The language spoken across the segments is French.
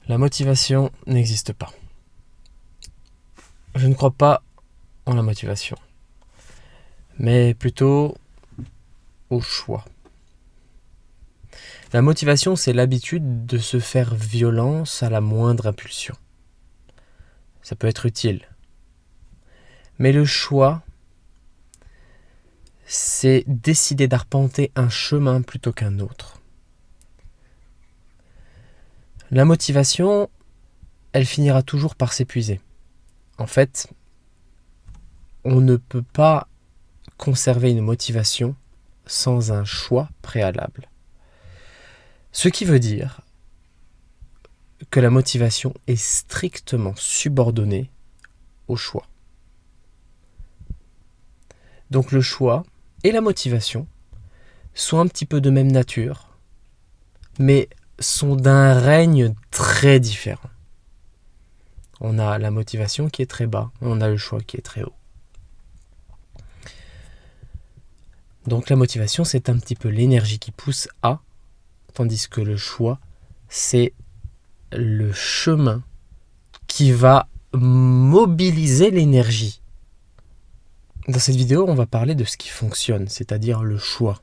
La motivation n'existe pas. Je ne crois pas en la motivation, mais plutôt au choix. La motivation, c'est l'habitude de se faire violence à la moindre impulsion. Ça peut être utile. Mais le choix, c'est décider d'arpenter un chemin plutôt qu'un autre. La motivation, elle finira toujours par s'épuiser. En fait, on ne peut pas conserver une motivation sans un choix préalable. Ce qui veut dire que la motivation est strictement subordonnée au choix. Donc le choix et la motivation sont un petit peu de même nature, mais sont d'un règne très différent. On a la motivation qui est très bas, on a le choix qui est très haut. Donc la motivation, c'est un petit peu l'énergie qui pousse à, tandis que le choix, c'est le chemin qui va mobiliser l'énergie. Dans cette vidéo, on va parler de ce qui fonctionne, c'est-à-dire le choix.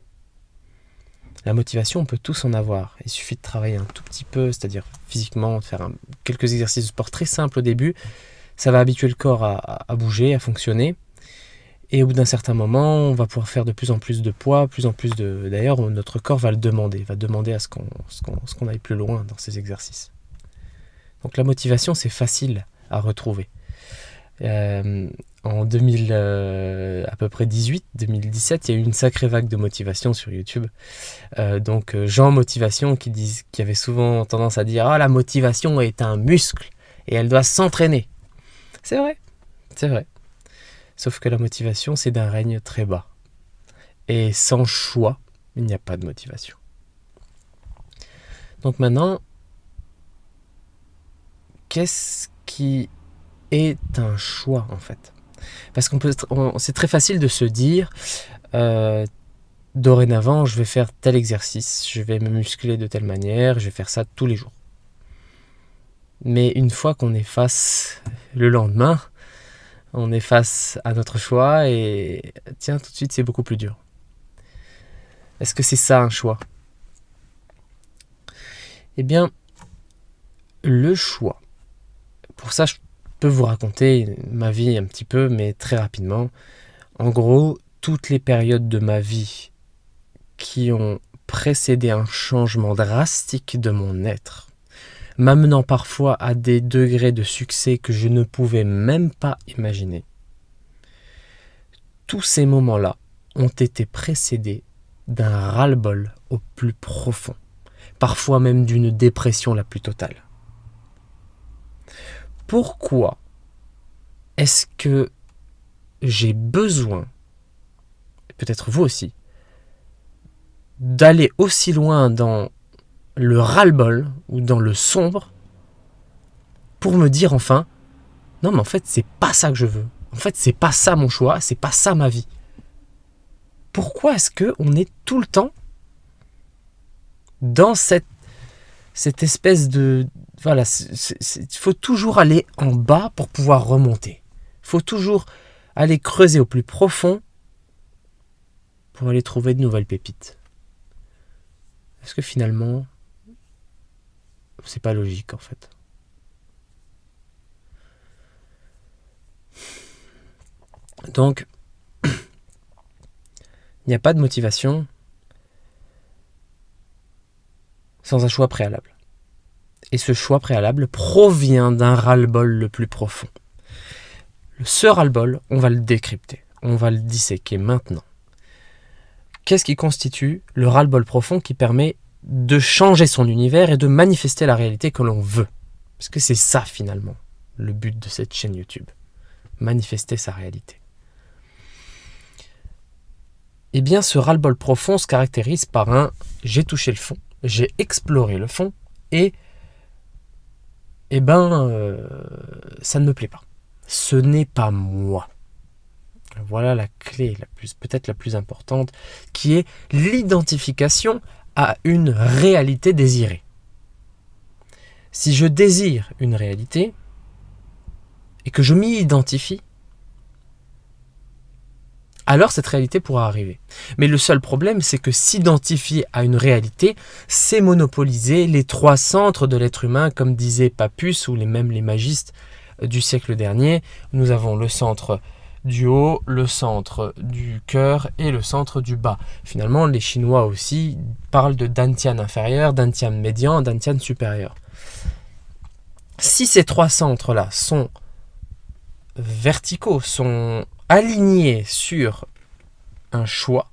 La motivation, on peut tous en avoir. Il suffit de travailler un tout petit peu, c'est-à-dire physiquement, de faire quelques exercices de sport très simples au début. Ça va habituer le corps à bouger, à fonctionner. Et au bout d'un certain moment, on va pouvoir faire de plus en plus de poids, D'ailleurs, notre corps va le demander, à ce qu'on aille plus loin dans ces exercices. Donc la motivation, c'est facile à retrouver. En 2000, à peu près 2017, il y a eu une sacrée vague de motivation sur YouTube. Jean Motivation qui avait souvent tendance à dire « Ah, la motivation est un muscle et elle doit s'entraîner ». C'est vrai. Sauf que la motivation, c'est d'un règne très bas. Et sans choix, il n'y a pas de motivation. Donc maintenant, qu'est-ce qui est un choix en fait ? Parce c'est très facile de se dire dorénavant, je vais faire tel exercice, je vais me muscler de telle manière, je vais faire ça tous les jours. Mais une fois qu'on est face le lendemain, on est face à notre choix et tiens, tout de suite, c'est beaucoup plus dur. Est-ce que c'est ça un choix ? Eh bien, le choix. Pour ça, je peux vous raconter ma vie un petit peu, mais très rapidement. En gros, toutes les périodes de ma vie qui ont précédé un changement drastique de mon être, m'amenant parfois à des degrés de succès que je ne pouvais même pas imaginer. Tous ces moments-là ont été précédés d'un ras-le-bol au plus profond, parfois même d'une dépression la plus totale. Pourquoi est-ce que j'ai besoin, peut-être vous aussi, d'aller aussi loin dans le ras-le-bol ou dans le sombre pour me dire enfin non mais en fait c'est pas ça que je veux, en fait c'est pas ça mon choix, c'est pas ça ma vie. Pourquoi est-ce qu'on est tout le temps dans cette espèce de voilà, il faut toujours aller en bas pour pouvoir remonter, il faut toujours aller creuser au plus profond pour aller trouver de nouvelles pépites. Est-ce que finalement c'est pas logique en fait. Donc, il n'y a pas de motivation sans un choix préalable. Et ce choix préalable provient d'un ras-le-bol le plus profond. Ce ras-le-bol, on va le décrypter, on va le disséquer maintenant. Qu'est-ce qui constitue le ras-le-bol profond qui permet de changer son univers et de manifester la réalité que l'on veut ? Parce que c'est ça finalement, le but de cette chaîne YouTube. Manifester sa réalité. Eh bien, ce ras-le-bol profond se caractérise par un « j'ai touché le fond, j'ai exploré le fond et ça ne me plaît pas. Ce n'est pas moi. » Voilà la clé, peut-être la plus importante, qui est l'identification à une réalité désirée. Si je désire une réalité et que je m'y identifie, alors cette réalité pourra arriver. Mais le seul problème, c'est que s'identifier à une réalité, c'est monopoliser les 3 centres de l'être humain, comme disait Pappus ou même les magistes du siècle dernier. Nous avons le centre du haut, le centre du cœur et le centre du bas. Finalement, les Chinois aussi parlent de Dantian inférieur, Dantian médian, Dantian supérieur. Si ces 3 centres-là sont verticaux, sont alignés sur un choix,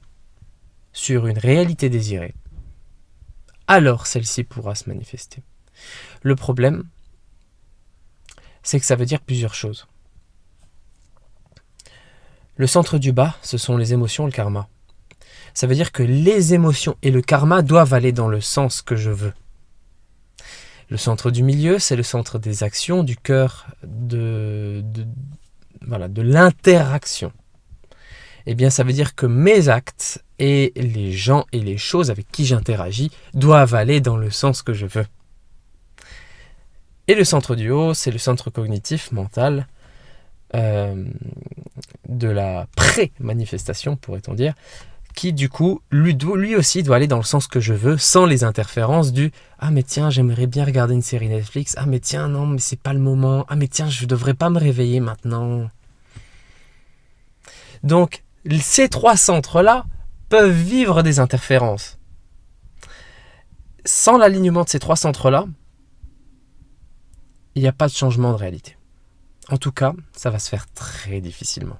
sur une réalité désirée, alors celle-ci pourra se manifester. Le problème, c'est que ça veut dire plusieurs choses. Le centre du bas, ce sont les émotions, le karma. Ça veut dire que les émotions et le karma doivent aller dans le sens que je veux. Le centre du milieu, c'est le centre des actions, du cœur, de l'interaction. Eh bien, ça veut dire que mes actes et les gens et les choses avec qui j'interagis doivent aller dans le sens que je veux. Et le centre du haut, c'est le centre cognitif, mental, de la pré-manifestation, pourrait-on dire, qui du coup, lui aussi doit aller dans le sens que je veux, sans les interférences du « Ah mais tiens, j'aimerais bien regarder une série Netflix. Ah mais tiens, non, mais c'est pas le moment. Ah mais tiens, je devrais pas me réveiller maintenant. » Donc, ces 3 centres-là peuvent vivre des interférences. Sans l'alignement de ces 3 centres-là, il n'y a pas de changement de réalité. En tout cas, ça va se faire très difficilement.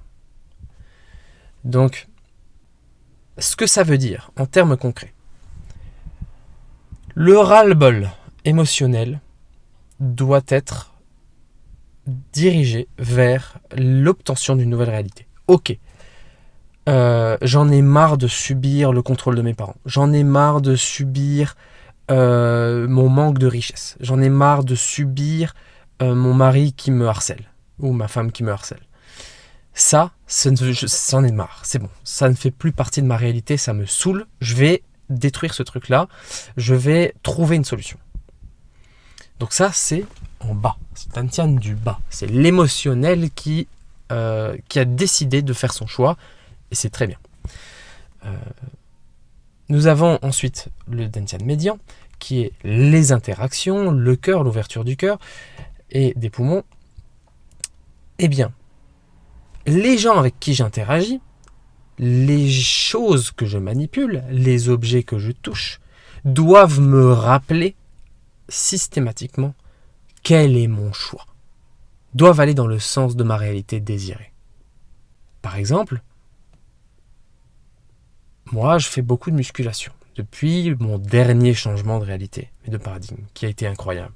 Donc, ce que ça veut dire en termes concrets, le ras-le-bol émotionnel doit être dirigé vers l'obtention d'une nouvelle réalité. Ok, j'en ai marre de subir le contrôle de mes parents. J'en ai marre de subir mon manque de richesse. J'en ai marre de subir mon mari qui me harcèle ou ma femme qui me harcèle. Ça, j'en ai marre. C'est bon. Ça ne fait plus partie de ma réalité. Ça me saoule. Je vais détruire ce truc-là. Je vais trouver une solution. Donc ça, c'est en bas. C'est un tien du bas. C'est l'émotionnel qui a décidé de faire son choix. Et c'est très bien. Nous avons ensuite le Dantian médian, qui est les interactions, le cœur, l'ouverture du cœur et des poumons. Eh bien, les gens avec qui j'interagis, les choses que je manipule, les objets que je touche, doivent me rappeler systématiquement quel est mon choix. Doivent aller dans le sens de ma réalité désirée. Par exemple, moi, je fais beaucoup de musculation depuis mon dernier changement de réalité et de paradigme, qui a été incroyable.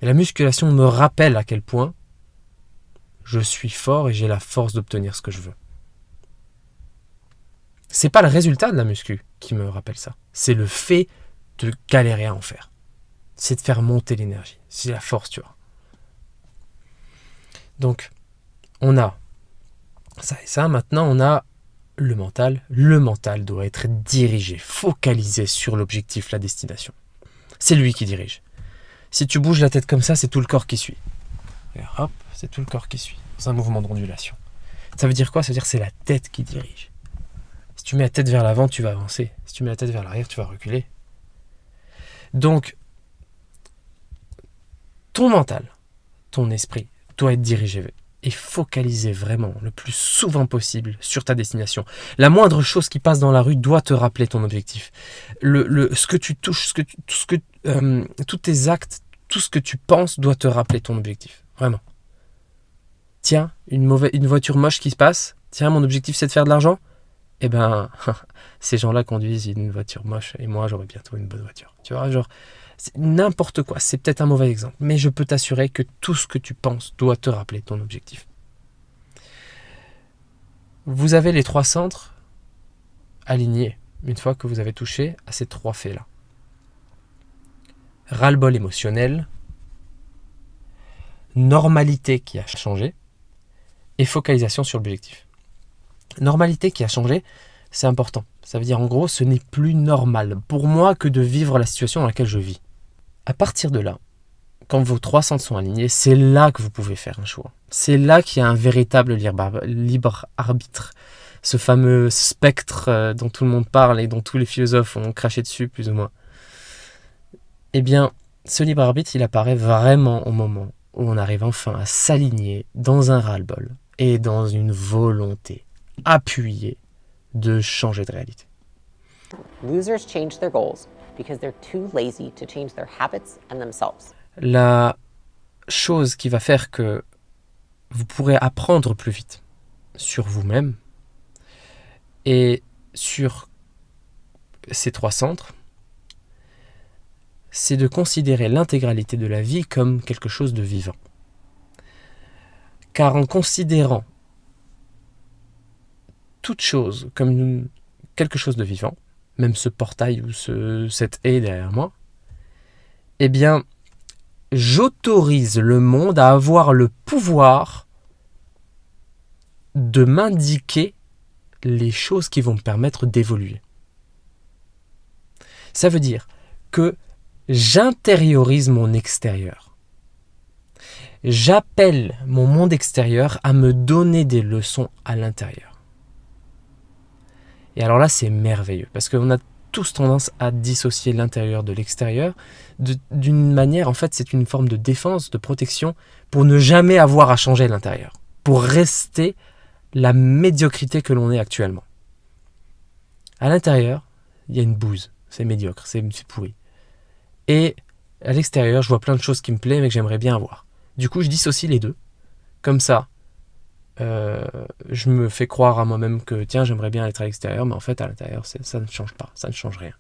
Et la musculation me rappelle à quel point je suis fort et j'ai la force d'obtenir ce que je veux. C'est pas le résultat de la muscu qui me rappelle ça. C'est le fait de galérer à en faire. C'est de faire monter l'énergie. C'est la force, tu vois. Donc, on a ça et ça. Maintenant, on a le mental. Le mental doit être dirigé, focalisé sur l'objectif, la destination. C'est lui qui dirige. Si tu bouges la tête comme ça, c'est tout le corps qui suit. Et hop, c'est tout le corps qui suit. C'est un mouvement d'ondulation. Ça veut dire quoi? Ça veut dire que c'est la tête qui dirige. Si tu mets la tête vers l'avant, tu vas avancer. Si tu mets la tête vers l'arrière, tu vas reculer. Donc, ton mental, ton esprit doit être dirigé et focalisé vraiment le plus souvent possible sur ta destination. La moindre chose qui passe dans la rue doit te rappeler ton objectif. Ce que tu touches, tous tes actes, tout ce que tu penses doit te rappeler ton objectif. Vraiment. Tiens, une voiture moche qui se passe. Tiens, mon objectif c'est de faire de l'argent. Eh ben, ces gens-là conduisent une voiture moche et moi j'aurai bientôt une bonne voiture. Tu vois, genre, c'est n'importe quoi. C'est peut-être un mauvais exemple, mais je peux t'assurer que tout ce que tu penses doit te rappeler ton objectif. Vous avez les 3 centres alignés une fois que vous avez touché à ces 3 faits-là. Ras-le-bol émotionnel, normalité qui a changé et focalisation sur l'objectif. Normalité qui a changé, c'est important. Ça veut dire en gros, ce n'est plus normal pour moi que de vivre la situation dans laquelle je vis. À partir de là, quand vos trois centres sont alignés, c'est là que vous pouvez faire un choix. C'est là qu'il y a un véritable libre arbitre. Ce fameux spectre dont tout le monde parle et dont tous les philosophes ont craché dessus, plus ou moins. Eh bien, ce libre arbitre, il apparaît vraiment au moment où on arrive enfin à s'aligner dans un ras-le-bol et dans une volonté appuyée de changer de réalité. Losers change their goals because they're too lazy to change their habits and themselves. La chose qui va faire que vous pourrez apprendre plus vite sur vous-même et sur ces trois centres, c'est de considérer l'intégralité de la vie comme quelque chose de vivant. Car en considérant toute chose comme quelque chose de vivant, même ce portail ou cette haie derrière moi, eh bien, j'autorise le monde à avoir le pouvoir de m'indiquer les choses qui vont me permettre d'évoluer. Ça veut dire que j'intériorise mon extérieur. J'appelle mon monde extérieur à me donner des leçons à l'intérieur. Et alors là, c'est merveilleux, parce qu'on a tous tendance à dissocier l'intérieur de l'extérieur. D'une manière, en fait, c'est une forme de défense, de protection, pour ne jamais avoir à changer l'intérieur, pour rester la médiocrité que l'on est actuellement. À l'intérieur, il y a une bouse, c'est médiocre, c'est pourri. Et à l'extérieur, je vois plein de choses qui me plaisent, mais que j'aimerais bien avoir. Du coup, je dissocie les deux. Comme ça, je me fais croire à moi-même que tiens, j'aimerais bien être à l'extérieur, mais en fait, à l'intérieur, ça ne change pas, ça ne change rien.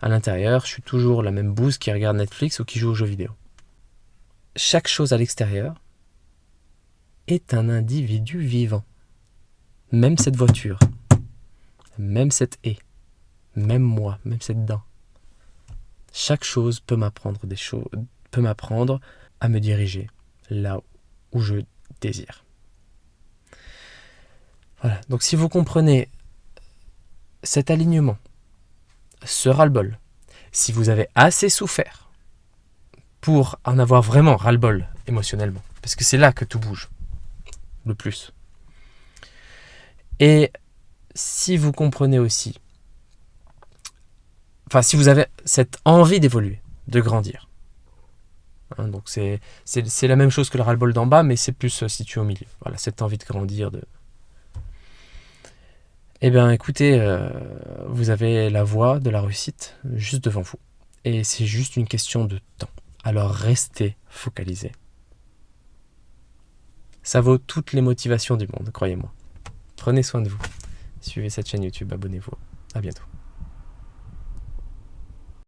À l'intérieur, je suis toujours la même bouse qui regarde Netflix ou qui joue aux jeux vidéo. Chaque chose à l'extérieur est un individu vivant. Même cette voiture, même cette haie, même moi, même cette dent. Chaque chose peut m'apprendre peut m'apprendre à me diriger là où je désire. Voilà, donc si vous comprenez cet alignement, ce ras-le-bol, si vous avez assez souffert pour en avoir vraiment ras-le-bol émotionnellement, parce que c'est là que tout bouge le plus. Et si vous comprenez aussi, si vous avez cette envie d'évoluer, de grandir, hein, donc c'est la même chose que le ras-le-bol d'en bas, mais c'est plus situé au milieu. Voilà, cette envie de grandir. Eh bien, écoutez, vous avez la voie de la réussite juste devant vous. Et c'est juste une question de temps. Alors restez focalisés. Ça vaut toutes les motivations du monde, croyez-moi. Prenez soin de vous. Suivez cette chaîne YouTube, abonnez-vous. À bientôt.